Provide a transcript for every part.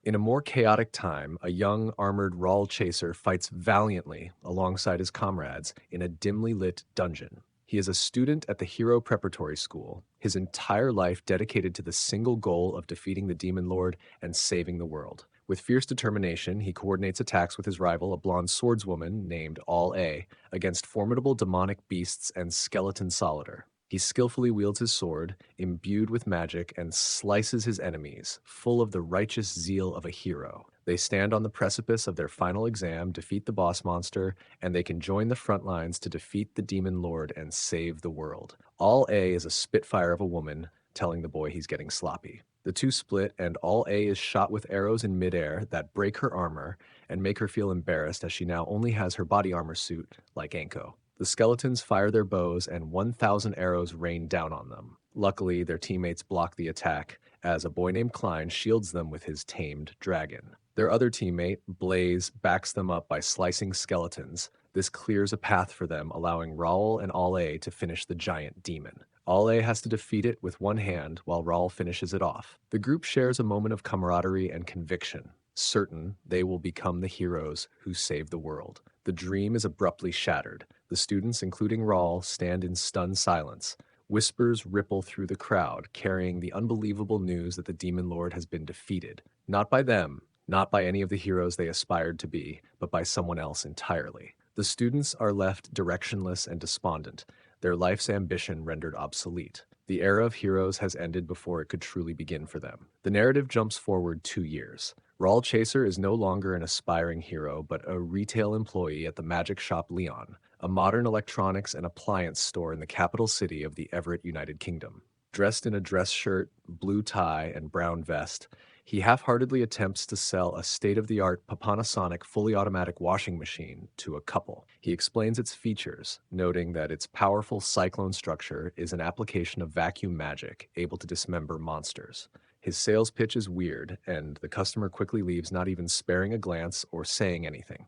In a more chaotic time, a young armored Rawl chaser fights valiantly alongside his comrades in a dimly lit dungeon. He is a student at the Hero Preparatory School, his entire life dedicated to the single goal of defeating the Demon Lord and saving the world. With fierce determination, he coordinates attacks with his rival, a blonde swordswoman named All A, against formidable demonic beasts and skeleton Solider. He skillfully wields his sword, imbued with magic, and slices his enemies, full of the righteous zeal of a hero. They stand on the precipice of their final exam, defeat the boss monster, and they can join the front lines to defeat the demon lord and save the world. All A is a spitfire of a woman, telling the boy he's getting sloppy. The two split, and All A is shot with arrows in midair that break her armor and make her feel embarrassed as she now only has her body armor suit like Anko. The skeletons fire their bows, and 1,000 arrows rain down on them. Luckily, their teammates block the attack, as a boy named Klein shields them with his tamed dragon. Their other teammate, Blaze, backs them up by slicing skeletons. This clears a path for them, allowing Raoul and All A to finish the giant demon. All A has to defeat it with one hand, while Raoul finishes it off. The group shares a moment of camaraderie and conviction, certain they will become the heroes who save the world. The dream is abruptly shattered. The students, including Rawl, stand in stunned silence. Whispers ripple through the crowd, carrying the unbelievable news that the Demon Lord has been defeated. Not by them, not by any of the heroes they aspired to be, but by someone else entirely. The students are left directionless and despondent, their life's ambition rendered obsolete. The era of heroes has ended before it could truly begin for them. The narrative jumps forward 2 years. Rawl Chaser is no longer an aspiring hero, but a retail employee at the magic shop Leyon, a modern electronics and appliance store in the capital city of the Everett, United Kingdom. Dressed in a dress shirt, blue tie, and brown vest, he half-heartedly attempts to sell a state-of-the-art Panasonic fully automatic washing machine to a couple. He explains its features, noting that its powerful cyclone structure is an application of vacuum magic able to dismember monsters. His sales pitch is weird, and the customer quickly leaves, not even sparing a glance or saying anything.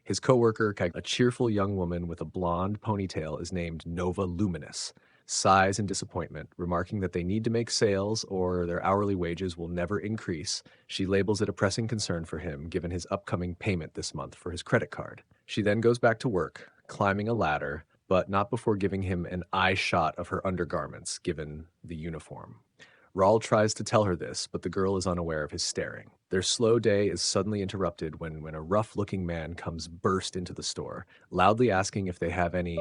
His coworker, a cheerful young woman with a blonde ponytail, is named Nova Luminous, sighs in disappointment, remarking that they need to make sales or their hourly wages will never increase. She labels it a pressing concern for him, given his upcoming payment this month for his credit card. She then goes back to work, climbing a ladder, but not before giving him an eye shot of her undergarments, given the uniform. Rawl tries to tell her this, but the girl is unaware of his staring. Their slow day is suddenly interrupted when a rough-looking man comes burst into the store, loudly asking if they have any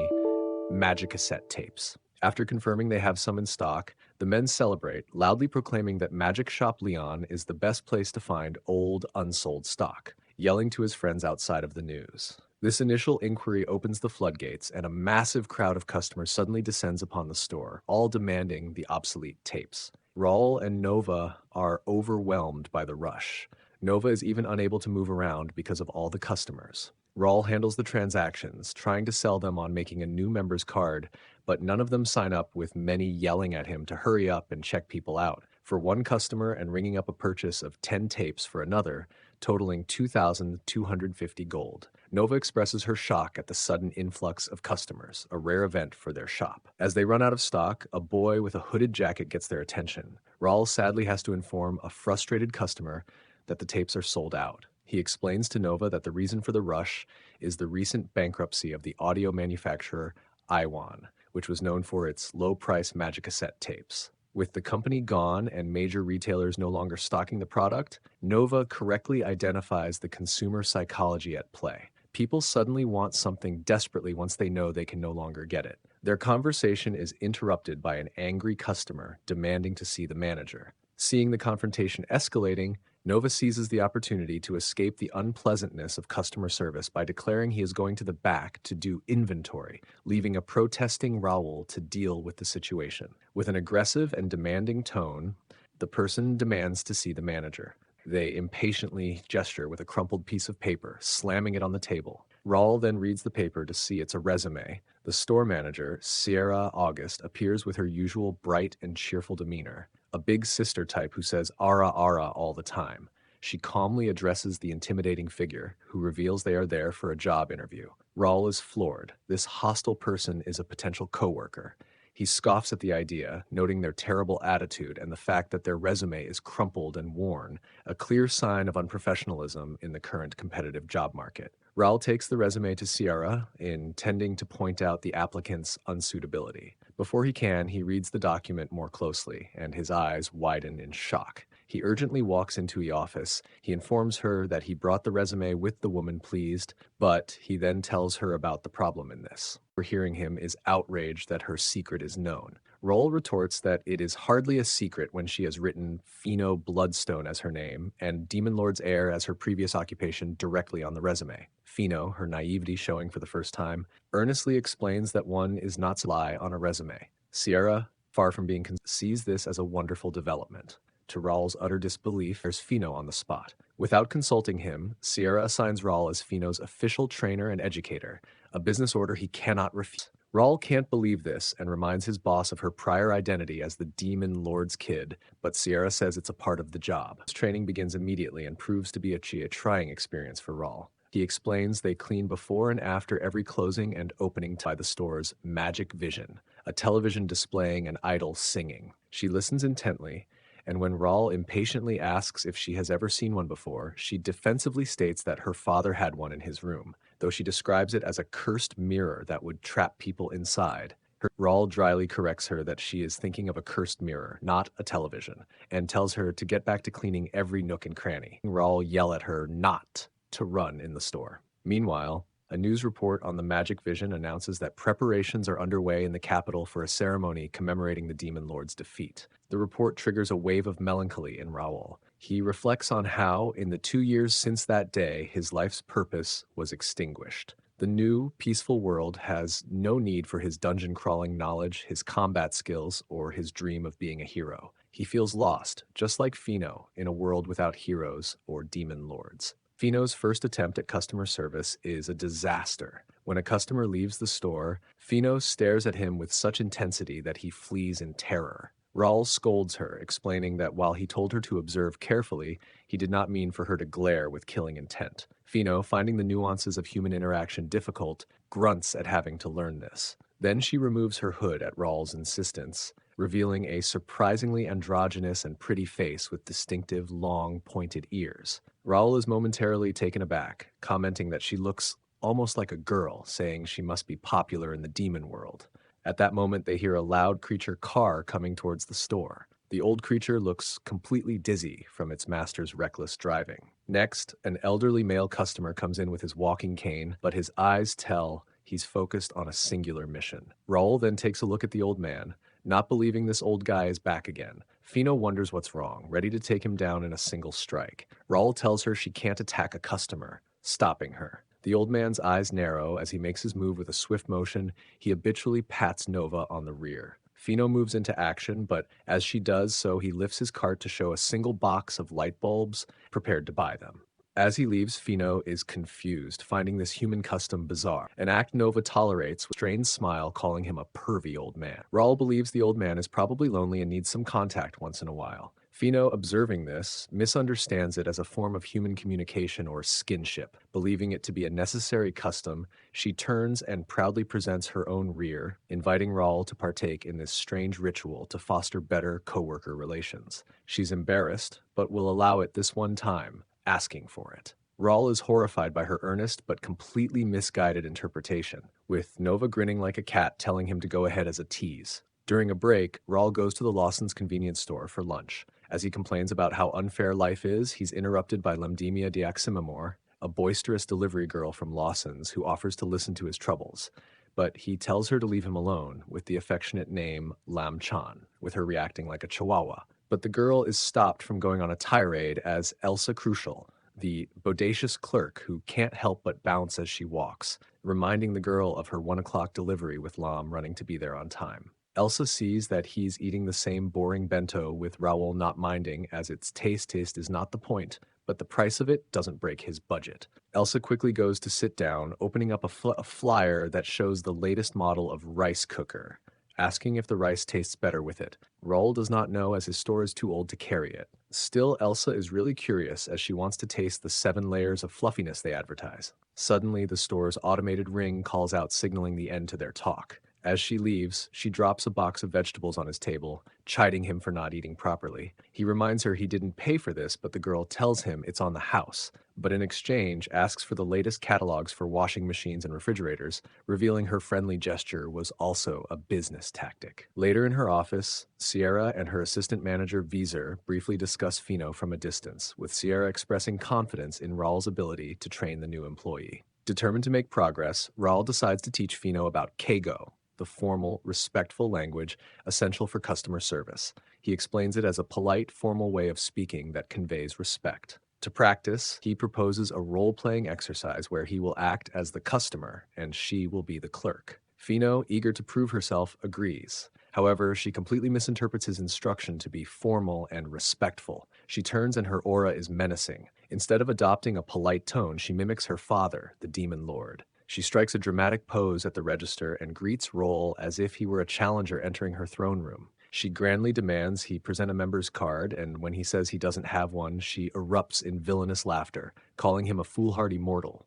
Magicassette tapes. After confirming they have some in stock, the men celebrate, loudly proclaiming that Magic Shop Leon is the best place to find old, unsold stock, yelling to his friends outside of the news. This initial inquiry opens the floodgates, and a massive crowd of customers suddenly descends upon the store, all demanding the obsolete tapes. Raul and Nova are overwhelmed by the rush. Nova is even unable to move around because of all the customers. Raul handles the transactions, trying to sell them on making a new member's card, but none of them sign up, with many yelling at him to hurry up and check people out. For one customer and ringing up a purchase of 10 tapes for another, totaling 2,250 gold. Nova expresses her shock at the sudden influx of customers, a rare event for their shop. As they run out of stock, a boy with a hooded jacket gets their attention. Raul sadly has to inform a frustrated customer that the tapes are sold out. He explains to Nova that the reason for the rush is the recent bankruptcy of the audio manufacturer Iwan, which was known for its low-price Magicassette tapes. With the company gone and major retailers no longer stocking the product, Nova correctly identifies the consumer psychology at play. People suddenly want something desperately once they know they can no longer get it. Their conversation is interrupted by an angry customer demanding to see the manager. Seeing the confrontation escalating, Nova seizes the opportunity to escape the unpleasantness of customer service by declaring he is going to the back to do inventory, leaving a protesting Raoul to deal with the situation. With an aggressive and demanding tone, the person demands to see the manager. They impatiently gesture with a crumpled piece of paper, slamming it on the table. Raul then reads the paper to see it's a resume. The store manager, Sierra August, appears with her usual bright and cheerful demeanor, a big sister type who says "ara ara" all the time. She calmly addresses the intimidating figure, who reveals they are there for a job interview. Raul is floored. This hostile person is a potential coworker. He scoffs at the idea, noting their terrible attitude and the fact that their resume is crumpled and worn, a clear sign of unprofessionalism in the current competitive job market. Raul takes the resume to Sierra, intending to point out the applicant's unsuitability. Before he can, he reads the document more closely, and his eyes widen in shock. He urgently walks into the office. He informs her that he brought the resume with the woman pleased, but he then tells her about the problem in this. Hearing him is outraged that her secret is known. Roll retorts that it is hardly a secret when she has written Feno Bloodstone as her name and Demon Lord's heir as her previous occupation directly on the resume. Feno, her naivety showing for the first time, earnestly explains that one is not to lie on a resume. Sierra, far from being sees this as a wonderful development. To Raul's utter disbelief, there's Feno on the spot. Without consulting him, Sierra assigns Raul as Feno's official trainer and educator, a business order he cannot refuse. Raul can't believe this and reminds his boss of her prior identity as the Demon Lord's kid, but Sierra says it's a part of the job. His training begins immediately and proves to be a trying experience for Raul. He explains they clean before and after every closing and opening by the store's magic vision, a television displaying an idol singing. She listens intently, and when Raul impatiently asks if she has ever seen one before, she defensively states that her father had one in his room, though she describes it as a cursed mirror that would trap people inside. Raul dryly corrects her that she is thinking of a cursed mirror, not a television, and tells her to get back to cleaning every nook and cranny. Raul yell at her not to run in the store. Meanwhile, a news report on the Magic Vision announces that preparations are underway in the capital for a ceremony commemorating the Demon Lord's defeat. The report triggers a wave of melancholy in Raul. He reflects on how, in the 2 years since that day, his life's purpose was extinguished. The new, peaceful world has no need for his dungeon-crawling knowledge, his combat skills, or his dream of being a hero. He feels lost, just like Feno, in a world without heroes or demon lords. Feno's first attempt at customer service is a disaster. When a customer leaves the store, Feno stares at him with such intensity that he flees in terror. Raul scolds her, explaining that while he told her to observe carefully, he did not mean for her to glare with killing intent. Feno, finding the nuances of human interaction difficult, grunts at having to learn this. Then she removes her hood at Raul's insistence, revealing a surprisingly androgynous and pretty face with distinctive, long, pointed ears. Raul is momentarily taken aback, commenting that she looks almost like a girl, saying she must be popular in the demon world. At that moment, they hear a loud creature car coming towards the store. The old creature looks completely dizzy from its master's reckless driving. Next, an elderly male customer comes in with his walking cane, but his eyes tell he's focused on a singular mission. Raul then takes a look at the old man, not believing this old guy is back again. Feno wonders what's wrong, ready to take him down in a single strike. Raul tells her she can't attack a customer, stopping her. The old man's eyes narrow as he makes his move with a swift motion. He habitually pats Nova on the rear. Feno moves into action, but as she does so, he lifts his cart to show a single box of light bulbs, prepared to buy them. As he leaves, Feno is confused, finding this human custom bizarre, an act Nova tolerates with a strained smile, calling him a pervy old man. Raul believes the old man is probably lonely and needs some contact once in a while. Feno, observing this, misunderstands it as a form of human communication or skinship. Believing it to be a necessary custom, she turns and proudly presents her own rear, inviting Raul to partake in this strange ritual to foster better coworker relations. She's embarrassed, but will allow it this one time, asking for it. Raul is horrified by her earnest but completely misguided interpretation, with Nova grinning like a cat telling him to go ahead as a tease. During a break, Raul goes to the Lawson's convenience store for lunch. As he complains about how unfair life is, he's interrupted by Lemdemia Diaximamor, a boisterous delivery girl from Lawson's who offers to listen to his troubles. But he tells her to leave him alone with the affectionate name Lam Chan, with her reacting like a chihuahua. But the girl is stopped from going on a tirade as Elsa Crucial, the bodacious clerk who can't help but bounce as she walks, reminding the girl of her 1 o'clock delivery with Lam running to be there on time. Elsa sees that he's eating the same boring bento with Raul not minding, as its taste is not the point, but the price of it doesn't break his budget. Elsa quickly goes to sit down, opening up a flyer that shows the latest model of rice cooker, asking if the rice tastes better with it. Raul does not know as his store is too old to carry it. Still, Elsa is really curious as she wants to taste the 7 layers of fluffiness they advertise. Suddenly, the store's automated ring calls out, signaling the end to their talk. As she leaves, she drops a box of vegetables on his table, chiding him for not eating properly. He reminds her he didn't pay for this, but the girl tells him it's on the house, but in exchange asks for the latest catalogs for washing machines and refrigerators, revealing her friendly gesture was also a business tactic. Later in her office, Sierra and her assistant manager Vizer briefly discuss Feno from a distance, with Sierra expressing confidence in Raul's ability to train the new employee. Determined to make progress, Raul decides to teach Feno about Kego, the formal, respectful language essential for customer service. He explains it as a polite, formal way of speaking that conveys respect. To practice, he proposes a role-playing exercise where he will act as the customer and she will be the clerk. Feno, eager to prove herself, agrees. However, she completely misinterprets his instruction to be formal and respectful. She turns and her aura is menacing. Instead of adopting a polite tone, she mimics her father, the Demon Lord. She strikes a dramatic pose at the register and greets Roll as if he were a challenger entering her throne room. She grandly demands he present a member's card, and when he says he doesn't have one, she erupts in villainous laughter, calling him a foolhardy mortal.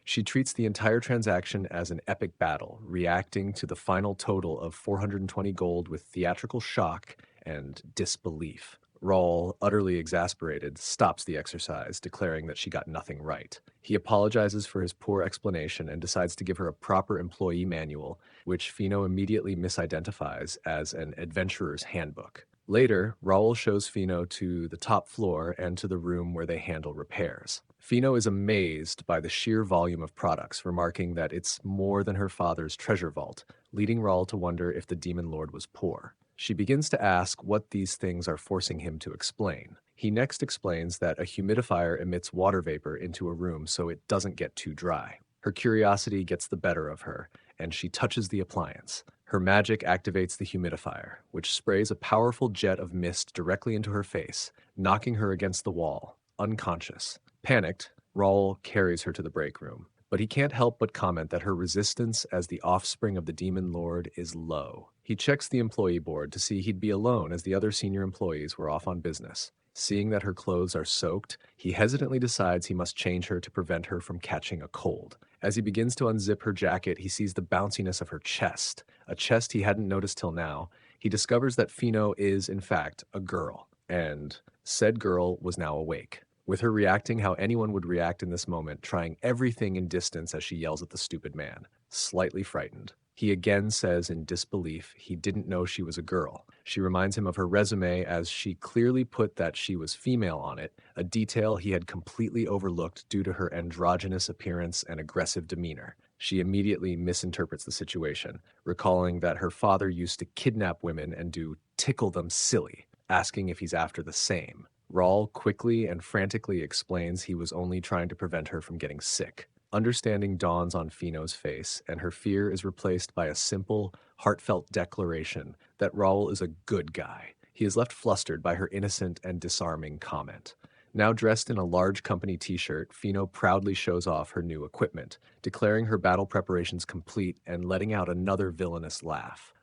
She treats the entire transaction as an epic battle, reacting to the final total of 420 gold with theatrical shock and disbelief. Raul, utterly exasperated, stops the exercise, declaring that she got nothing right. He apologizes for his poor explanation and decides to give her a proper employee manual, which Feno immediately misidentifies as an adventurer's handbook. Later, Raul shows Feno to the top floor and to the room where they handle repairs. Feno is amazed by the sheer volume of products, remarking that it's more than her father's treasure vault, leading Raul to wonder if the Demon Lord was poor. She begins to ask what these things are forcing him to explain. He next explains that a humidifier emits water vapor into a room so it doesn't get too dry. Her curiosity gets the better of her, and she touches the appliance. Her magic activates the humidifier, which sprays a powerful jet of mist directly into her face, knocking her against the wall, unconscious. Panicked, Raul carries her to the break room, but he can't help but comment that her resistance as the offspring of the Demon Lord is low. He checks the employee board to see he'd be alone as the other senior employees were off on business. Seeing that her clothes are soaked, he hesitantly decides he must change her to prevent her from catching a cold. As he begins to unzip her jacket, he sees the bounciness of her chest, a chest he hadn't noticed till now. He discovers that Feno is, in fact, a girl, and said girl was now awake, with her reacting how anyone would react in this moment, trying everything in distance as she yells at the stupid man, slightly frightened. He again says in disbelief he didn't know she was a girl. She reminds him of her resume as she clearly put that she was female on it, a detail he had completely overlooked due to her androgynous appearance and aggressive demeanor. She immediately misinterprets the situation, recalling that her father used to kidnap women and do tickle them silly, asking if he's after the same. Raul quickly and frantically explains he was only trying to prevent her from getting sick. Understanding dawns on Feno's face, and her fear is replaced by a simple, heartfelt declaration that Raul is a good guy. He is left flustered by her innocent and disarming comment. Now dressed in a large company t-shirt, Feno proudly shows off her new equipment, declaring her battle preparations complete and letting out another villainous laugh.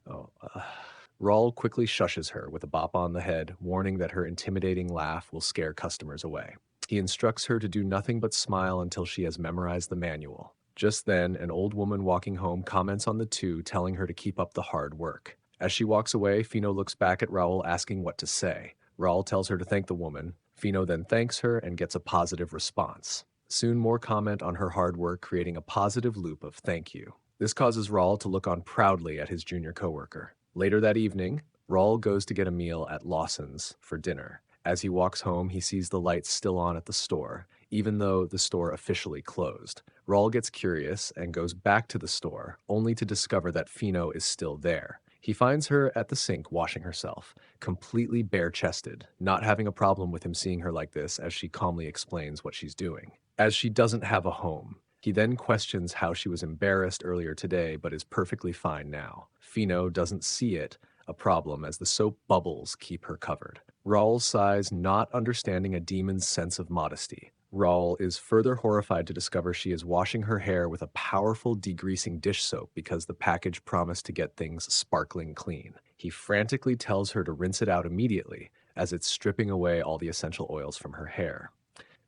Raul quickly shushes her with a bop on the head, warning that her intimidating laugh will scare customers away. He instructs her to do nothing but smile until she has memorized the manual. Just then, an old woman walking home comments on the two, telling her to keep up the hard work. As she walks away, Feno looks back at Raul asking what to say. Raul tells her to thank the woman. Feno then thanks her and gets a positive response. Soon more comment on her hard work, creating a positive loop of thank you. This causes Raul to look on proudly at his junior coworker. Later that evening, Raul goes to get a meal at Lawson's for dinner. As he walks home, he sees the lights still on at the store, even though the store officially closed. Raul gets curious and goes back to the store, only to discover that Feno is still there. He finds her at the sink washing herself, completely bare-chested, not having a problem with him seeing her like this as she calmly explains what she's doing. As she doesn't have a home. He then questions how she was embarrassed earlier today but is perfectly fine now. Feno doesn't see it a problem as the soap bubbles keep her covered. Raul sighs, not understanding a demon's sense of modesty. Raul is further horrified to discover she is washing her hair with a powerful degreasing dish soap because the package promised to get things sparkling clean. He frantically tells her to rinse it out immediately as it's stripping away all the essential oils from her hair.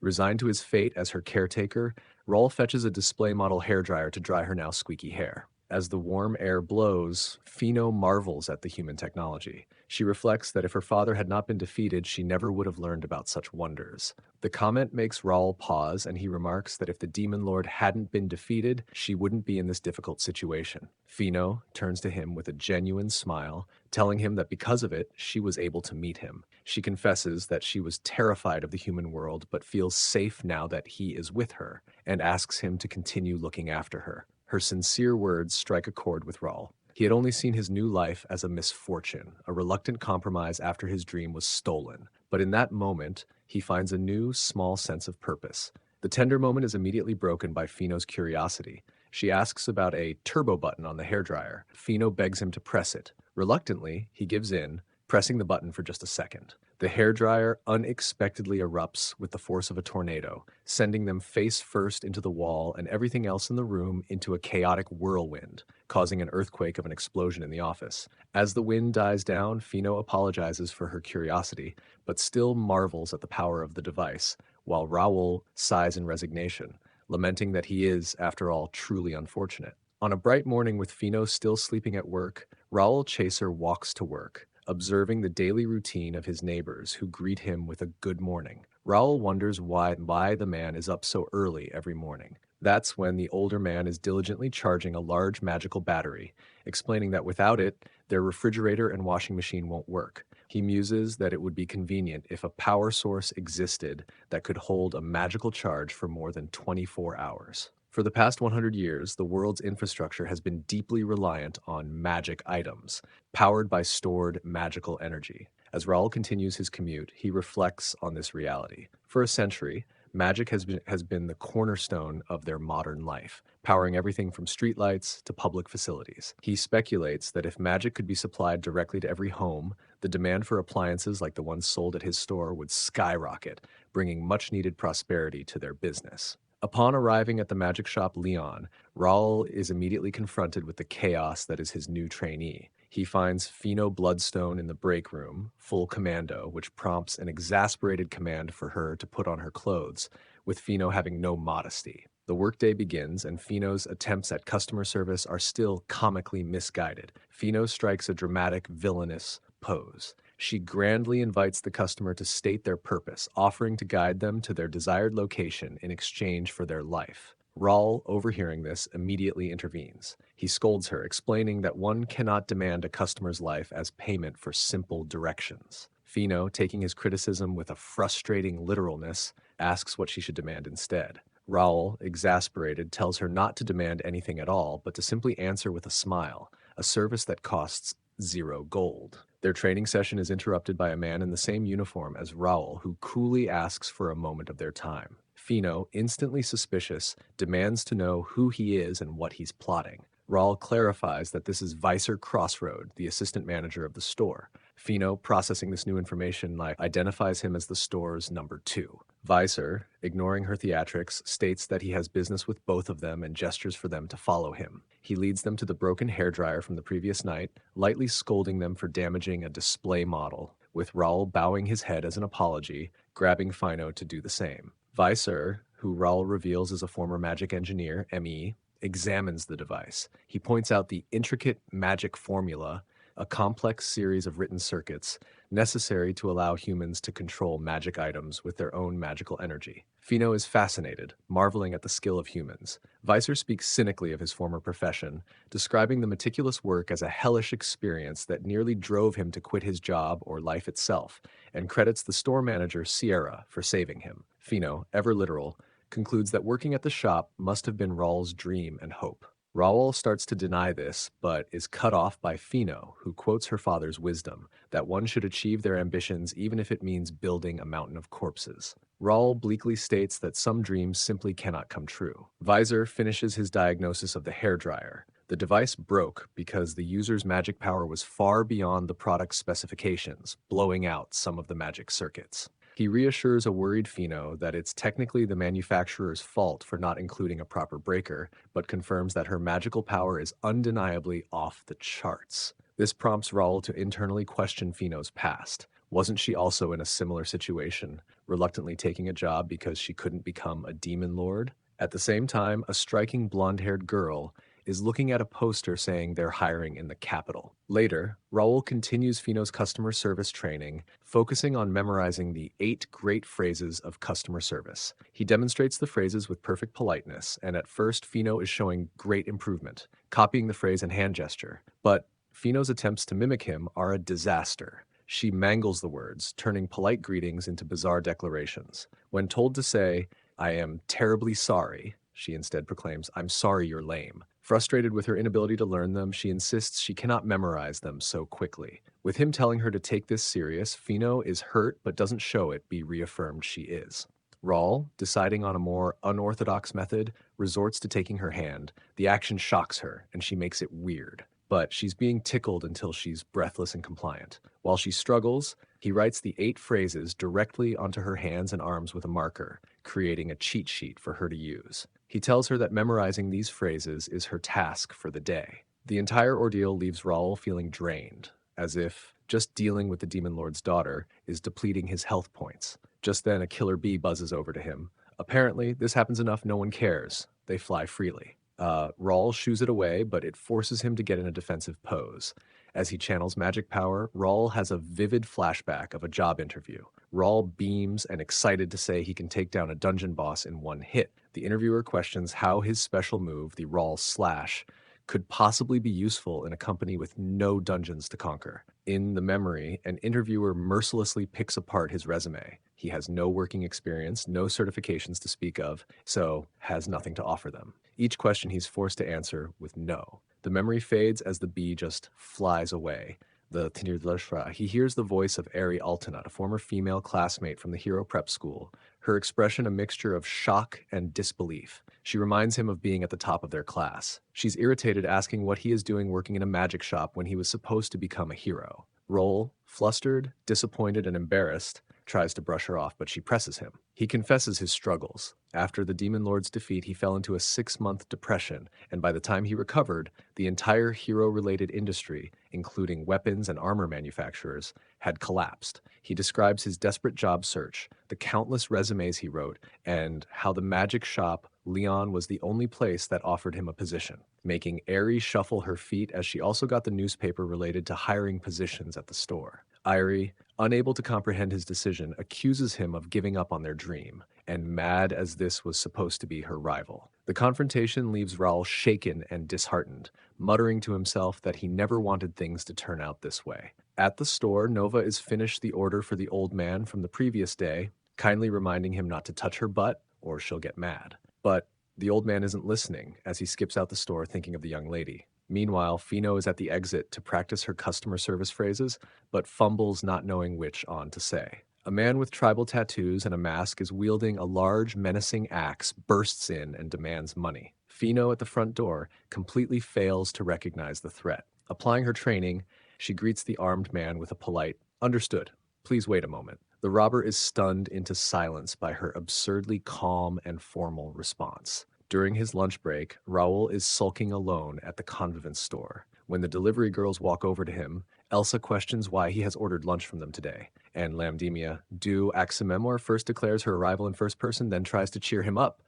Resigned to his fate as her caretaker, Raul fetches a display model hairdryer to dry her now squeaky hair. As the warm air blows, Feno marvels at the human technology. She reflects that if her father had not been defeated, she never would have learned about such wonders. The comment makes Raul pause, and he remarks that if the demon lord hadn't been defeated, she wouldn't be in this difficult situation. Feno turns to him with a genuine smile, telling him that because of it, she was able to meet him. She confesses that she was terrified of the human world, but feels safe now that he is with her, and asks him to continue looking after her. Her sincere words strike a chord with Raul. He had only seen his new life as a misfortune, a reluctant compromise after his dream was stolen. But in that moment, he finds a new, small sense of purpose. The tender moment is immediately broken by Feno's curiosity. She asks about a turbo button on the hairdryer. Feno begs him to press it. Reluctantly, he gives in, pressing the button for just a second. The hairdryer unexpectedly erupts with the force of a tornado, sending them face first into the wall and everything else in the room into a chaotic whirlwind, causing an earthquake of an explosion in the office. As the wind dies down, Feno apologizes for her curiosity, but still marvels at the power of the device, while Raoul sighs in resignation, lamenting that he is, after all, truly unfortunate. On a bright morning with Feno still sleeping at work, Raoul Chaser walks to work, observing the daily routine of his neighbors who greet him with a good morning. Raoul wonders why the man is up so early every morning. That's when the older man is diligently charging a large magical battery, explaining that without it, their refrigerator and washing machine won't work. He muses that it would be convenient if a power source existed that could hold a magical charge for more than 24 hours. For the past 100 years, the world's infrastructure has been deeply reliant on magic items, powered by stored magical energy. As Raoul continues his commute, he reflects on this reality. For a century, magic has been the cornerstone of their modern life, powering everything from streetlights to public facilities. He speculates that if magic could be supplied directly to every home, the demand for appliances like the ones sold at his store would skyrocket, bringing much-needed prosperity to their business. Upon arriving at the magic shop Leyon, Raoul is immediately confronted with the chaos that is his new trainee. He finds Feno Bloodstone in the break room, full commando, which prompts an exasperated command for her to put on her clothes, with Feno having no modesty. The workday begins, and Feno's attempts at customer service are still comically misguided. Feno strikes a dramatic, villainous pose. She grandly invites the customer to state their purpose, offering to guide them to their desired location in exchange for their life. Raoul, overhearing this, immediately intervenes. He scolds her, explaining that one cannot demand a customer's life as payment for simple directions. Feno, taking his criticism with a frustrating literalness, asks what she should demand instead. Raoul, exasperated, tells her not to demand anything at all, but to simply answer with a smile, a service that costs 0 gold. Their training session is interrupted by a man in the same uniform as Raoul, who coolly asks for a moment of their time. Feno, instantly suspicious, demands to know who he is and what he's plotting. Raoul clarifies that this is Vicer Crossroad, the assistant manager of the store. Feno, processing this new information, identifies him as the store's number 2. Vicer, ignoring her theatrics, states that he has business with both of them and gestures for them to follow him. He leads them to the broken hairdryer from the previous night, lightly scolding them for damaging a display model, with Raoul bowing his head as an apology, grabbing Feno to do the same. Vicer, who Raoul reveals is a former magic engineer, ME, examines the device. He points out the intricate magic formula, a complex series of written circuits necessary to allow humans to control magic items with their own magical energy. Feno is fascinated, marveling at the skill of humans. Vicer speaks cynically of his former profession, describing the meticulous work as a hellish experience that nearly drove him to quit his job or life itself, and credits the store manager Sierra for saving him. Feno, ever literal, concludes that working at the shop must have been Raoul's dream and hope. Raoul starts to deny this, but is cut off by Feno, who quotes her father's wisdom, that one should achieve their ambitions even if it means building a mountain of corpses. Raoul bleakly states that some dreams simply cannot come true. Vicer finishes his diagnosis of the hairdryer. The device broke because the user's magic power was far beyond the product's specifications, blowing out some of the magic circuits. He reassures a worried Feno that it's technically the manufacturer's fault for not including a proper breaker, but confirms that her magical power is undeniably off the charts. This prompts Raoul to internally question Feno's past. Wasn't she also in a similar situation, reluctantly taking a job because she couldn't become a demon lord? At the same time, a striking blonde-haired girl is looking at a poster saying they're hiring in the capital. Later, Raul continues Feno's customer service training, focusing on memorizing the 8 great phrases of customer service. He demonstrates the phrases with perfect politeness, and at first, Feno is showing great improvement, copying the phrase and hand gesture. But Feno's attempts to mimic him are a disaster. She mangles the words, turning polite greetings into bizarre declarations. When told to say, "I am terribly sorry," she instead proclaims, "I'm sorry you're lame." Frustrated with her inability to learn them, she insists she cannot memorize them so quickly. With him telling her to take this serious, Feno is hurt but doesn't show it, be reaffirmed she is. Raul, deciding on a more unorthodox method, resorts to taking her hand. The action shocks her, and she makes it weird. But she's being tickled until she's breathless and compliant. While she struggles, he writes the 8 phrases directly onto her hands and arms with a marker, creating a cheat sheet for her to use. He tells her that memorizing these phrases is her task for the day. The entire ordeal leaves Raul feeling drained, as if just dealing with the Demon Lord's daughter is depleting his health points. Just then, a killer bee buzzes over to him. Apparently, this happens enough no one cares. They fly freely. Raul shoos it away, but it forces him to get in a defensive pose. As he channels magic power, Raul has a vivid flashback of a job interview. Raul beams and excited to say he can take down a dungeon boss in one hit. The interviewer questions how his special move, the Raul Slash, could possibly be useful in a company with no dungeons to conquer. In the memory, an interviewer mercilessly picks apart his resume. He has no working experience, no certifications to speak of, so has nothing to offer them. Each question he's forced to answer with no. The memory fades as the bee just flies away. He hears the voice of Ari Altanut, a former female classmate from the Hero Prep School, her expression a mixture of shock and disbelief. She reminds him of being at the top of their class. She's irritated, asking what he is doing working in a magic shop when he was supposed to become a hero. Roll, flustered, disappointed, and embarrassed, tries to brush her off, but she presses him. He confesses his struggles. After the Demon Lord's defeat, he fell into a 6-month depression, and by the time he recovered, the entire hero-related industry, including weapons and armor manufacturers, had collapsed. He describes his desperate job search, the countless resumes he wrote, and how the magic shop, Leyon, was the only place that offered him a position, making Ari shuffle her feet as she also got the newspaper related to hiring positions at the store. Ari, unable to comprehend his decision, accuses him of giving up on their dream, and mad as this was supposed to be her rival. The confrontation leaves Raul shaken and disheartened, muttering to himself that he never wanted things to turn out this way. At the store, Nova is finished the order for the old man from the previous day, kindly reminding him not to touch her butt or she'll get mad. But the old man isn't listening as he skips out the store thinking of the young lady. Meanwhile, Feno is at the exit to practice her customer service phrases, but fumbles not knowing which on to say. A man with tribal tattoos and a mask is wielding a large, menacing axe, bursts in and demands money. Feno at the front door completely fails to recognize the threat. Applying her training, she greets the armed man with a polite, "Understood. Please wait a moment." The robber is stunned into silence by her absurdly calm and formal response. During his lunch break, Raul is sulking alone at the convivence store. When the delivery girls walk over to him, Elsa questions why he has ordered lunch from them today, and Lamdemia, du Aximemor, first declares her arrival in first person, then tries to cheer him up,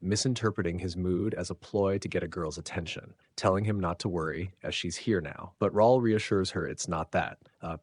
misinterpreting his mood as a ploy to get a girl's attention, telling him not to worry, as she's here now. But Raul reassures her it's not that.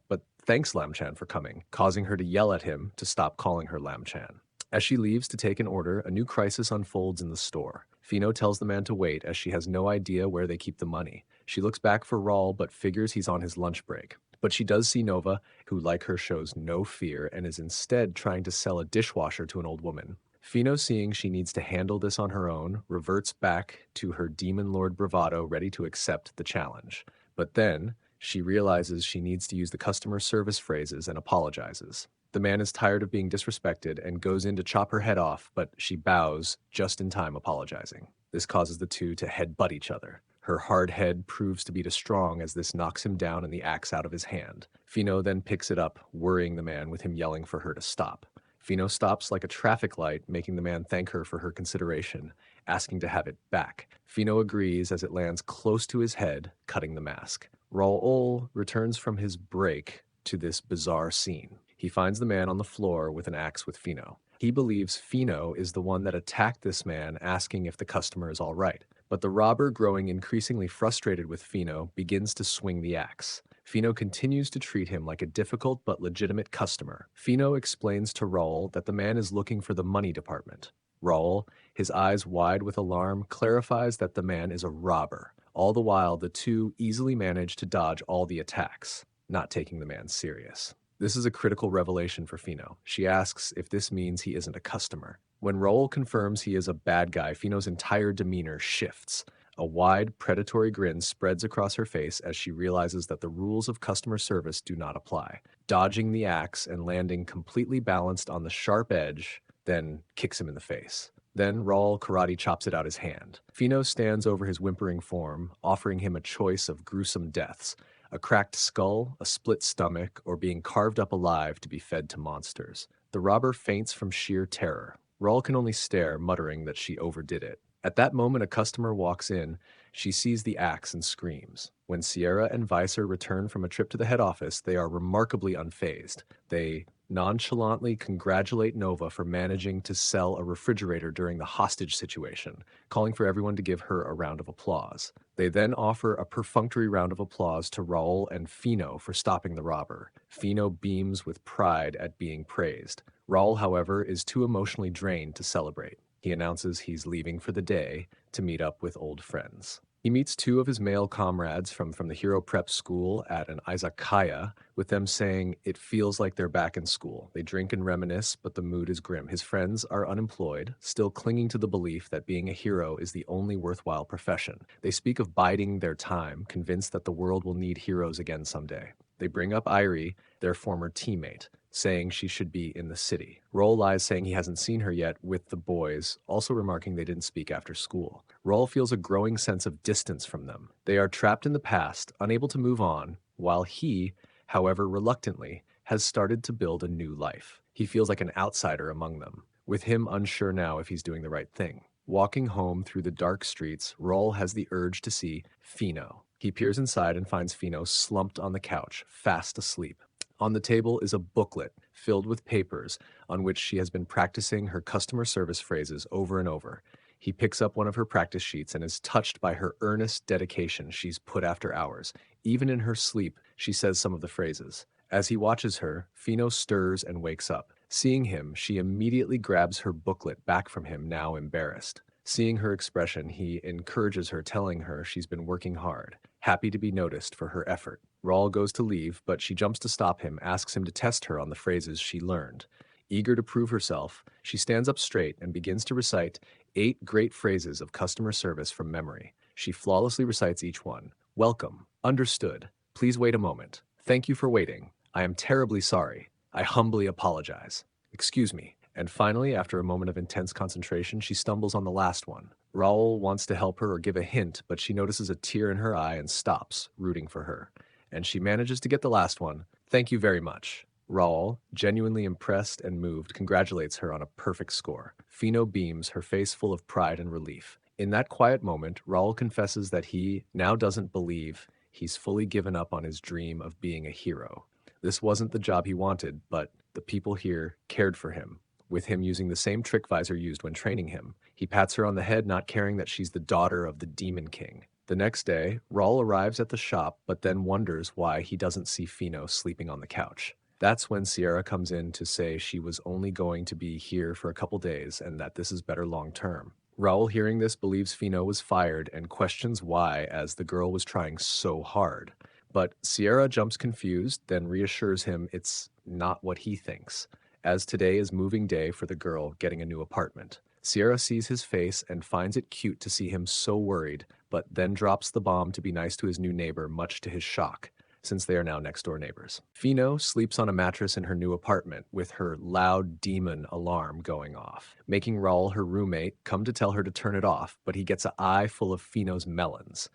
But thanks, Lamchan, for coming, causing her to yell at him to stop calling her Lamchan. As she leaves to take an order, a new crisis unfolds in the store. Feno tells the man to wait as she has no idea where they keep the money. She looks back for Raul but figures he's on his lunch break. But she does see Nova, who like her shows no fear and is instead trying to sell a dishwasher to an old woman. Feno, seeing she needs to handle this on her own, reverts back to her Demon Lord bravado, ready to accept the challenge. But then, she realizes she needs to use the customer service phrases and apologizes. The man is tired of being disrespected and goes in to chop her head off, but she bows, just in time apologizing. This causes the two to headbutt each other. Her hard head proves to be too strong as this knocks him down and the axe out of his hand. Feno then picks it up, worrying the man with him yelling for her to stop. Feno stops like a traffic light, making the man thank her for her consideration, asking to have it back. Feno agrees as it lands close to his head, cutting the mask. Raul returns from his break to this bizarre scene. He finds the man on the floor with an axe with Feno. He believes Feno is the one that attacked this man, asking if the customer is all right. But the robber, growing increasingly frustrated with Feno, begins to swing the axe. Feno continues to treat him like a difficult but legitimate customer. Feno explains to Raoul that the man is looking for the money department. Raoul, his eyes wide with alarm, clarifies that the man is a robber. All the while, the two easily manage to dodge all the attacks, not taking the man serious. This is a critical revelation for Feno. She asks if this means he isn't a customer. When Raoul confirms he is a bad guy, Feno's entire demeanor shifts. A wide, predatory grin spreads across her face as she realizes that the rules of customer service do not apply. Dodging the axe and landing completely balanced on the sharp edge, then kicks him in the face. Then Raoul karate chops it out his hand. Feno stands over his whimpering form, offering him a choice of gruesome deaths: a cracked skull, a split stomach, or being carved up alive to be fed to monsters. The robber faints from sheer terror. Raoul can only stare, muttering that she overdid it. At that moment, a customer walks in. She sees the axe and screams. When Sierra and Weiser return from a trip to the head office, they are remarkably unfazed. They nonchalantly congratulate Nova for managing to sell a refrigerator during the hostage situation, calling for everyone to give her a round of applause. They then offer a perfunctory round of applause to Raoul and Feno for stopping the robber. Feno beams with pride at being praised. Raoul, however, is too emotionally drained to celebrate. He announces he's leaving for the day to meet up with old friends. He meets two of his male comrades from the Hero Prep school at an izakaya, with them saying it feels like they're back in school. They drink and reminisce, but the mood is grim. His friends are unemployed, still clinging to the belief that being a hero is the only worthwhile profession. They speak of biding their time, convinced that the world will need heroes again someday. They bring up Irie, their former teammate, saying she should be in the city. Roll lies, saying he hasn't seen her yet with the boys, also remarking they didn't speak after school. Roll feels a growing sense of distance from them. They are trapped in the past, unable to move on, while he, however reluctantly, has started to build a new life. He feels like an outsider among them, with him unsure now if he's doing the right thing. Walking home through the dark streets, Roll has the urge to see Feno. He peers inside and finds Feno slumped on the couch, fast asleep. On the table is a booklet filled with papers on which she has been practicing her customer service phrases over and over. He picks up one of her practice sheets and is touched by her earnest dedication she's put after hours. Even in her sleep, she says some of the phrases. As he watches her, Feno stirs and wakes up. Seeing him, she immediately grabs her booklet back from him, now embarrassed. Seeing her expression, he encourages her, telling her she's been working hard, happy to be noticed for her effort. Raul goes to leave, but she jumps to stop him, asks him to test her on the phrases she learned. Eager to prove herself, she stands up straight and begins to recite 8 great phrases of customer service from memory. She flawlessly recites each one. Welcome. Understood. Please wait a moment. Thank you for waiting. I am terribly sorry. I humbly apologize. Excuse me. And finally, after a moment of intense concentration, she stumbles on the last one. Raoul wants to help her or give a hint, but she notices a tear in her eye and stops, rooting for her. And she manages to get the last one. Thank you very much. Raoul, genuinely impressed and moved, congratulates her on a perfect score. Feno beams, her face full of pride and relief. In that quiet moment, Raoul confesses that he now doesn't believe he's fully given up on his dream of being a hero. This wasn't the job he wanted, but the people here cared for him, with him using the same trick Visor used when training him. He pats her on the head, not caring that she's the daughter of the Demon King. The next day, Raul arrives at the shop, but then wonders why he doesn't see Feno sleeping on the couch. That's when Sierra comes in to say she was only going to be here for a couple days and that this is better long term. Raul, hearing this, believes Feno was fired and questions why, as the girl was trying so hard. But Sierra jumps confused, then reassures him it's not what he thinks, as today is moving day for the girl getting a new apartment. Sierra sees his face and finds it cute to see him so worried, but then drops the bomb to be nice to his new neighbor, much to his shock, since they are now next-door neighbors. Feno sleeps on a mattress in her new apartment, with her loud demon alarm going off, making Raul, her roommate, come to tell her to turn it off, but he gets an eye full of Feno's melons,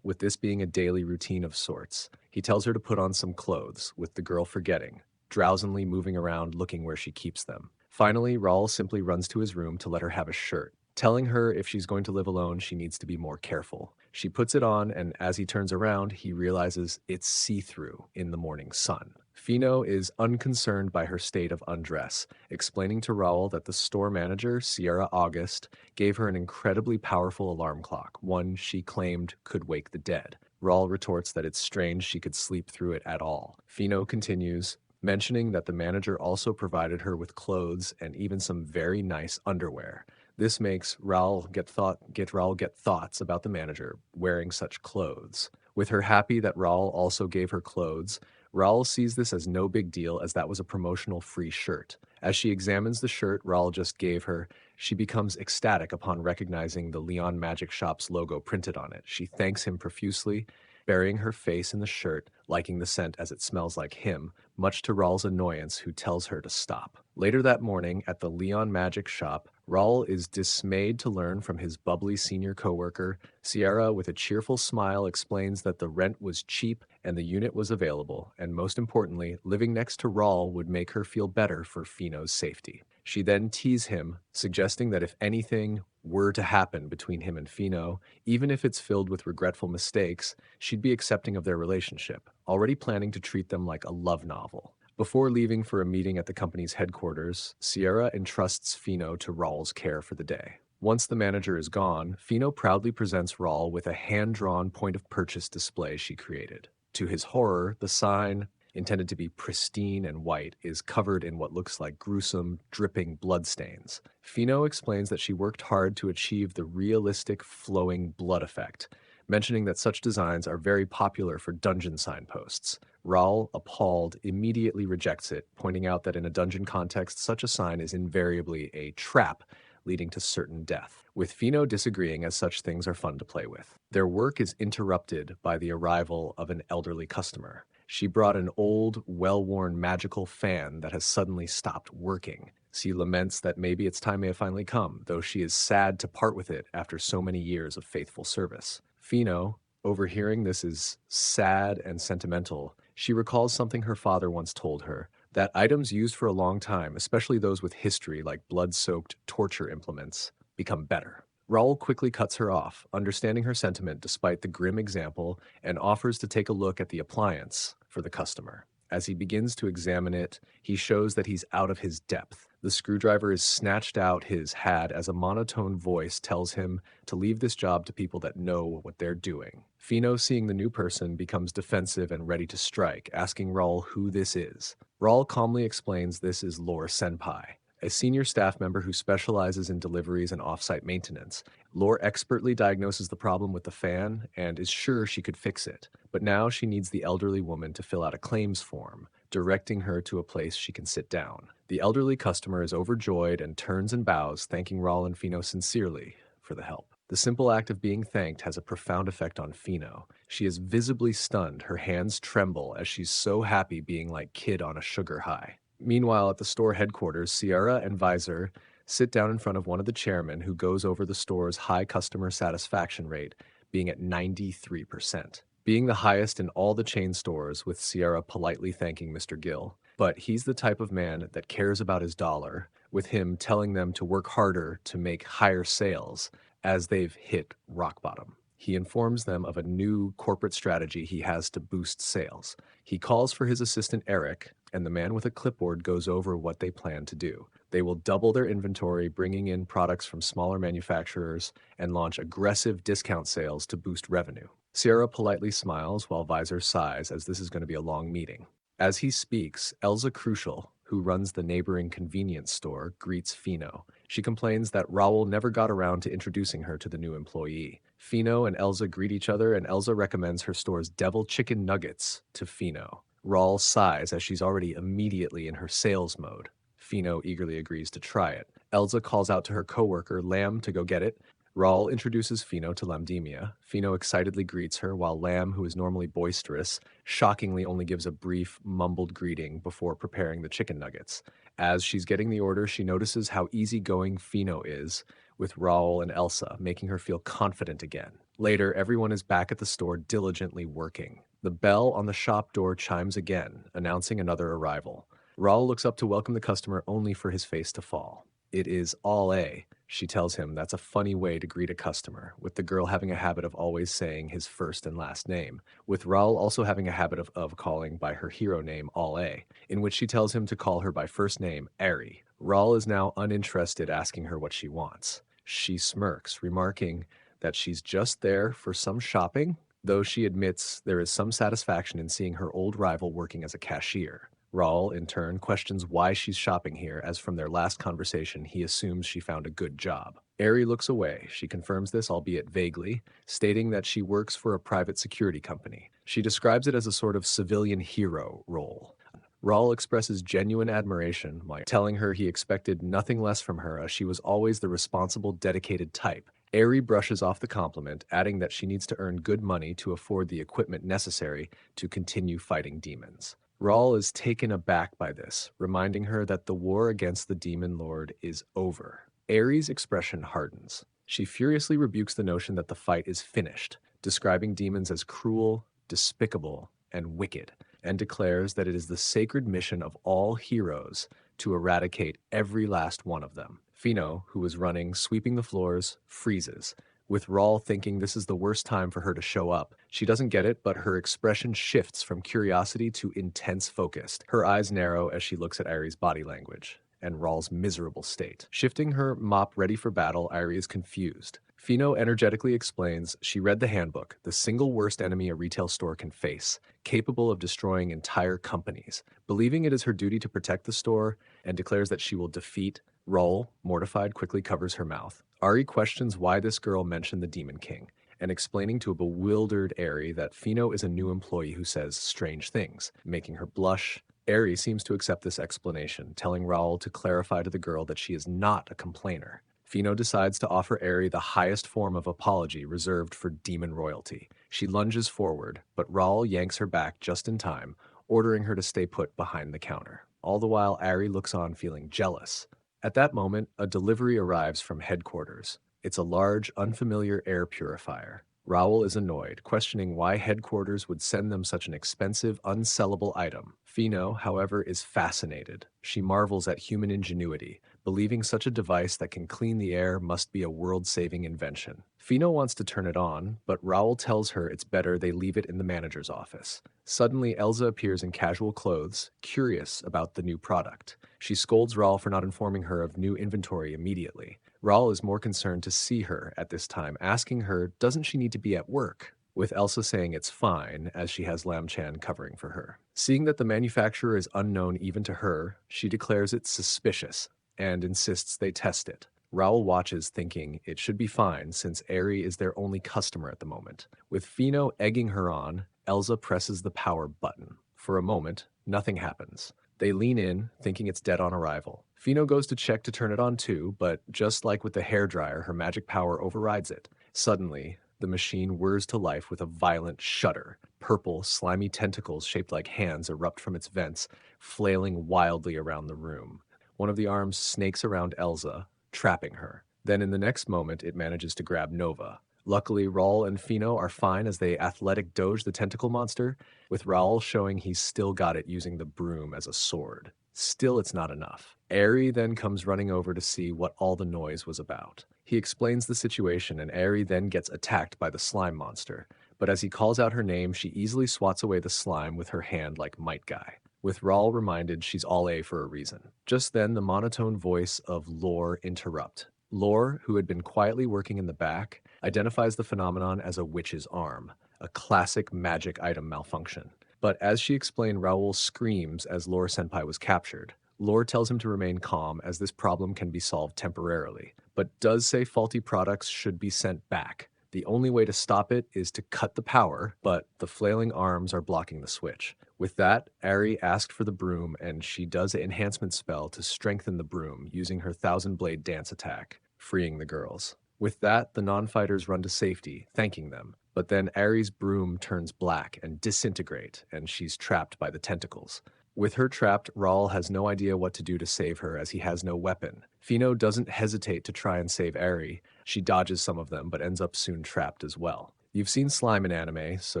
with this being a daily routine of sorts. He tells her to put on some clothes, with the girl forgetting, drowsily moving around looking where she keeps them. Finally, Raul simply runs to his room to let her have a shirt, telling her if she's going to live alone, she needs to be more careful. She puts it on, and as he turns around, he realizes it's see-through in the morning sun. Fino is unconcerned by her state of undress, explaining to Raoul that the store manager, Sierra August, gave her an incredibly powerful alarm clock, one she claimed could wake the dead. Raoul retorts that it's strange she could sleep through it at all. Fino continues, mentioning that the manager also provided her with clothes and even some very nice underwear. This makes Raoul get thoughts about the manager wearing such clothes. With her happy that Raoul also gave her clothes, Raoul sees this as no big deal as that was a promotional free shirt. As she examines the shirt Raoul just gave her, she becomes ecstatic upon recognizing the Leyon Magic Shop's logo printed on it. She thanks him profusely, burying her face in the shirt, liking the scent as it smells like him, much to Raoul's annoyance, who tells her to stop. Later that morning, at the Leyon Magic Shop, Raoul is dismayed to learn from his bubbly senior coworker. Sierra, with a cheerful smile, explains that the rent was cheap and the unit was available, and most importantly, living next to Raoul would make her feel better for Fino's safety. She then teases him, suggesting that if anything were to happen between him and Fino, even if it's filled with regretful mistakes, she'd be accepting of their relationship, already planning to treat them like a love novel. Before leaving for a meeting at the company's headquarters, Sierra entrusts Fino to Raul's care for the day. Once the manager is gone, Fino proudly presents Raul with a hand-drawn point-of-purchase display she created. To his horror, the sign, intended to be pristine and white, is covered in what looks like gruesome, dripping bloodstains. Fino explains that she worked hard to achieve the realistic, flowing blood effect, mentioning that such designs are very popular for dungeon signposts. Raul, appalled, immediately rejects it, pointing out that in a dungeon context, such a sign is invariably a trap, leading to certain death, with Fino disagreeing as such things are fun to play with. Their work is interrupted by the arrival of an elderly customer. She brought an old, well-worn magical fan that has suddenly stopped working. She laments that maybe its time may have finally come, though she is sad to part with it after so many years of faithful service. Fino, overhearing this is sad and sentimental, she recalls something her father once told her, that items used for a long time, especially those with history like blood-soaked torture implements, become better. Raoul quickly cuts her off, understanding her sentiment despite the grim example, and offers to take a look at the appliance for the customer. As he begins to examine it, he shows that he's out of his depth. The screwdriver is snatched out his hat as a monotone voice tells him to leave this job to people that know what they're doing. Fino, seeing the new person, becomes defensive and ready to strike, asking Raul who this is. Raul calmly explains this is Lore Senpai, a senior staff member who specializes in deliveries and off-site maintenance. Lore expertly diagnoses the problem with the fan and is sure she could fix it, but now she needs the elderly woman to fill out a claims form, directing her to a place she can sit down. The elderly customer is overjoyed and turns and bows, thanking Raul and Fino sincerely for the help. The simple act of being thanked has a profound effect on Fino. She is visibly stunned, her hands tremble as she's so happy being like kid on a sugar high. Meanwhile, at the store headquarters, Sierra and Visor sit down in front of one of the chairmen who goes over the store's high customer satisfaction rate, being at 93%. Being the highest in all the chain stores, with Sierra politely thanking Mr. Gill. But he's the type of man that cares about his dollar, with him telling them to work harder to make higher sales as they've hit rock bottom. He informs them of a new corporate strategy he has to boost sales. He calls for his assistant Eric, and the man with a clipboard goes over what they plan to do. They will double their inventory, bringing in products from smaller manufacturers, and launch aggressive discount sales to boost revenue. Sierra politely smiles while Visor sighs, as this is going to be a long meeting. As he speaks, Elza Crucial, who runs the neighboring convenience store, greets Fino. She complains that Raoul never got around to introducing her to the new employee. Fino and Elza greet each other, and Elza recommends her store's devil chicken nuggets to Fino. Raoul sighs as she's already immediately in her sales mode. Fino eagerly agrees to try it. Elza calls out to her coworker, Lam, to go get it. Raul introduces Fino to Lamdemia. Fino excitedly greets her, while Lam, who is normally boisterous, shockingly only gives a brief, mumbled greeting before preparing the chicken nuggets. As she's getting the order, she notices how easygoing Fino is with Raul and Elsa, making her feel confident again. Later, everyone is back at the store diligently working. The bell on the shop door chimes again, announcing another arrival. Raul looks up to welcome the customer only for his face to fall. It is All A, She tells him that's a funny way to greet a customer, with the girl having a habit of always saying his first and last name, with Raul also having a habit of calling by her hero name All A, in which she tells him to call her by first name Ari. Raul is now uninterested, asking her what she wants. She smirks, remarking that she's just there for some shopping, though she admits there is some satisfaction in seeing her old rival working as a cashier. Raul, in turn, questions why she's shopping here, as from their last conversation, he assumes she found a good job. Ari looks away. She confirms this, albeit vaguely, stating that she works for a private security company. She describes it as a sort of civilian hero role. Raul expresses genuine admiration, while telling her he expected nothing less from her, as she was always the responsible, dedicated type. Ari brushes off the compliment, adding that she needs to earn good money to afford the equipment necessary to continue fighting demons. Raul is taken aback by this, reminding her that the war against the demon lord is over. Ari's expression hardens. She furiously rebukes the notion that the fight is finished, describing demons as cruel, despicable, and wicked, and declares that it is the sacred mission of all heroes to eradicate every last one of them. Feno, who is running, sweeping the floors, freezes, with Raul thinking this is the worst time for her to show up. She doesn't get it, but her expression shifts from curiosity to intense focus. Her eyes narrow as she looks at Ari's body language and Raul's miserable state. Shifting her mop ready for battle, Ari is confused. Feno energetically explains she read the handbook, the single worst enemy a retail store can face, capable of destroying entire companies. Believing it is her duty to protect the store, and declares that she will defeat Raul, mortified, quickly covers her mouth. Ari questions why this girl mentioned the Demon King, and explaining to a bewildered Ari that Feno is a new employee who says strange things, making her blush. Ari seems to accept this explanation, telling Raul to clarify to the girl that she is not a complainer. Feno decides to offer Ari the highest form of apology reserved for demon royalty. She lunges forward, but Raul yanks her back just in time, ordering her to stay put behind the counter. All the while, Ari looks on feeling jealous. At that moment, a delivery arrives from headquarters. It's a large, unfamiliar air purifier. Raul is annoyed, questioning why headquarters would send them such an expensive, unsellable item. Feno, however, is fascinated. She marvels at human ingenuity, believing such a device that can clean the air must be a world-saving invention. Feno wants to turn it on, but Raul tells her it's better they leave it in the manager's office. Suddenly, Elza appears in casual clothes, curious about the new product. She scolds Raul for not informing her of new inventory immediately. Raul is more concerned to see her at this time, asking her, doesn't she need to be at work? With Elsa saying it's fine, as she has Lam Chan covering for her. Seeing that the manufacturer is unknown even to her, she declares it's suspicious and insists they test it. Raul watches, thinking it should be fine since Ari is their only customer at the moment. With Feno egging her on, Elsa presses the power button. For a moment, nothing happens. They lean in, thinking it's dead on arrival. Feno goes to check to turn it on too, but just like with the hairdryer, her magic power overrides it. Suddenly, the machine whirs to life with a violent shudder. Purple, slimy tentacles shaped like hands erupt from its vents, flailing wildly around the room. One of the arms snakes around Elsa, trapping her. Then in the next moment, it manages to grab Nova. Luckily, Raul and Feno are fine as they athletic doge the tentacle monster, with Raul showing he's still got it using the broom as a sword. Still, it's not enough. Ari then comes running over to see what all the noise was about. He explains the situation, and Ari then gets attacked by the slime monster. But as he calls out her name, she easily swats away the slime with her hand like Might Guy, with Raul reminded she's all A for a reason. Just then, the monotone voice of Lore interrupt. Lore, who had been quietly working in the back, identifies the phenomenon as a witch's arm, a classic magic item malfunction. But as she explained, Raul screams as Lore Senpai was captured. Lore tells him to remain calm as this problem can be solved temporarily, but does say faulty products should be sent back. The only way to stop it is to cut the power, but the flailing arms are blocking the switch. With that, Ari asked for the broom, and she does an enhancement spell to strengthen the broom using her Thousand Blade Dance attack, freeing the girls. With that, the non-fighters run to safety, thanking them. But then Ari's broom turns black and disintegrate, and she's trapped by the tentacles. With her trapped, Raul has no idea what to do to save her as he has no weapon. Feno doesn't hesitate to try and save Ari. She dodges some of them, but ends up soon trapped as well. You've seen slime in anime, so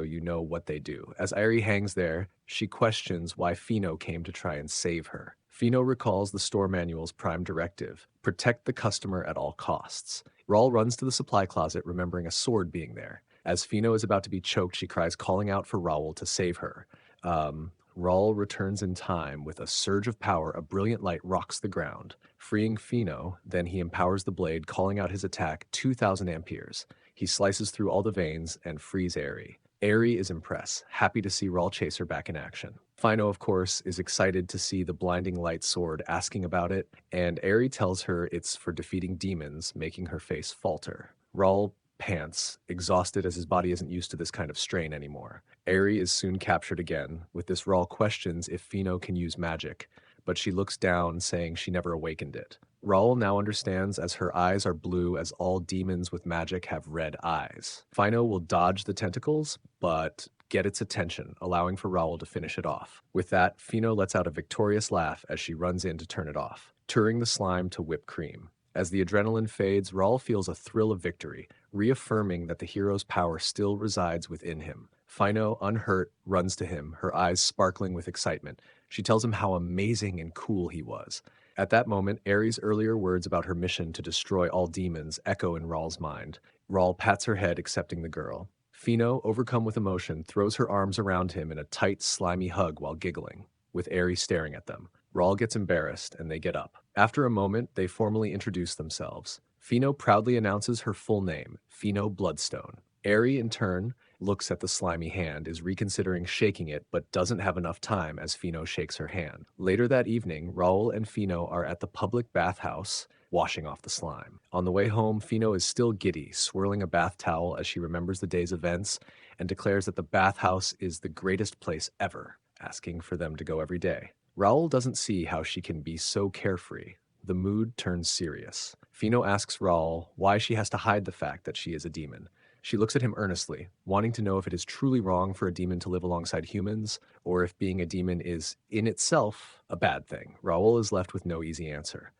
you know what they do. As Ari hangs there, she questions why Feno came to try and save her. Feno recalls the store manual's prime directive: protect the customer at all costs. Rawl runs to the supply closet, remembering a sword being there. As Feno is about to be choked, she cries, calling out for Rawl to save her. Rawl returns in time with a surge of power. A brilliant light rocks the ground, freeing Feno. Then he empowers the blade, calling out his attack, 2,000 amperes. He slices through all the veins and frees Aerie. Aerie is impressed, happy to see Rawl Chaser back in action. Fino, of course, is excited to see the blinding light sword, asking about it, and Aerie tells her it's for defeating demons, making her face falter. Rawl pants, exhausted as his body isn't used to this kind of strain anymore. Aerie is soon captured again. With this, Rawl questions if Fino can use magic, but she looks down, saying she never awakened it. Rawl now understands, as her eyes are blue, as all demons with magic have red eyes. Fino will dodge the tentacles, but get its attention, allowing for Rawl to finish it off. With that, Fino lets out a victorious laugh as she runs in to turn it off, turning the slime to whipped cream. As the adrenaline fades, Rawl feels a thrill of victory, reaffirming that the hero's power still resides within him. Fino, unhurt, runs to him, her eyes sparkling with excitement. She tells him how amazing and cool he was. At that moment, Aerie's earlier words about her mission to destroy all demons echo in Rawl's mind. Rawl pats her head, accepting the girl. Fino, overcome with emotion, throws her arms around him in a tight, slimy hug while giggling, with Aerie staring at them. Rawl gets embarrassed, and they get up. After a moment, they formally introduce themselves. Fino proudly announces her full name, Fino Bloodstone. Aerie, in turn, looks at the slimy hand, is reconsidering shaking it, but doesn't have enough time as Fino shakes her hand. Later that evening, Rawl and Fino are at the public bathhouse, washing off the slime. On the way home, Fino is still giddy, swirling a bath towel as she remembers the day's events and declares that the bathhouse is the greatest place ever, asking for them to go every day. Rawl doesn't see how she can be so carefree. The mood turns serious. Fino asks Rawl why she has to hide the fact that she is a demon. She looks at him earnestly, wanting to know if it is truly wrong for a demon to live alongside humans, or if being a demon is, in itself, a bad thing. Raoul is left with no easy answer.